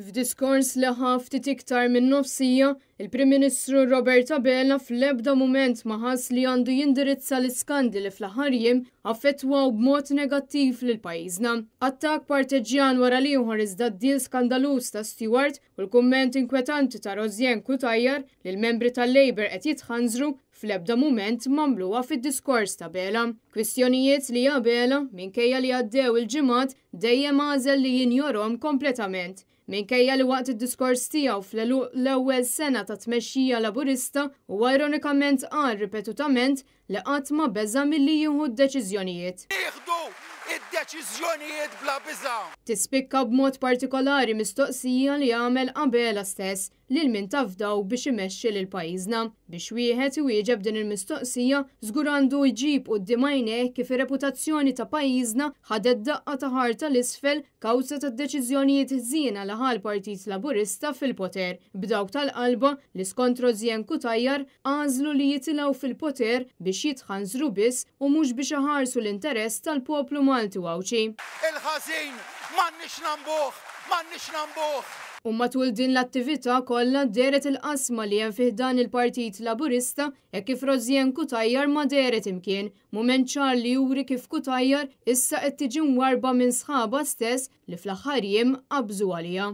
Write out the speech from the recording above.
F'diskors li ħaf ftit iktar minn nofsija, il-Prim Ministru Robert Abela fl-ebda mument ma ħass li għandu jindirizza l-iskandli li fl-aħħar jiem affettwaw b'mod negattiv lil pajjiżna. Attak parteġjan wara ieħor iżda d-dil skandaluż ta' Stewart u l-kumment inkwetanti ta' Rozien Kutajjar li l-membri tal-Labour qed jitħanżru fl-ebda mument mamluha fid-diskors ta' Abela. Kwistjonijiet li Abela minkejja li għaddew il-ġimgħat dejjem għażel li jinjorhom kompletament. Minkejja li waqt id-diskors tiegħu fl-ewwel sena ta' tmexxija Laburista huwa ironikament qal ripetutament li qatt ma beża milli jieħu d-deċiżjonijiet. Id-deċiżjonijiet bla biża'. Tispikka b'mod partikolari mistoqsija li għamel Abela stess lil min tafdaw biex imexxi lil pajjiżna. Biex wieħed iwieġeb din il-mistoqsija żgur għandu jġib quddiem għajnejh kif ir-reputazzjoni ta' pajjiżna ħadet daqqa ta' ħarta l-isfel kawża tad-deċiżjonijiet ħżiena li ħal Partit Laburista fil-poter. B'dawk tal-qalba li skont Rozien Kutajjar għażlu li jitilgħu fil-poter biex jitħanżru biss u mhux biex iħarsu l-interess tal-poplu Malti Wawċi. Il-ħażin m'għandniex nambuh. U matul din l-attività kollha deret il-qasma li hemm fih dan il-Partit Laburista hekk kif Rozien Kutajjar ma deret imkien, mument ċar li juri kif Kutajjar issa qed tiġi mwarba minn sħaba stess li fl-aħħar jiem qabżu għaliha.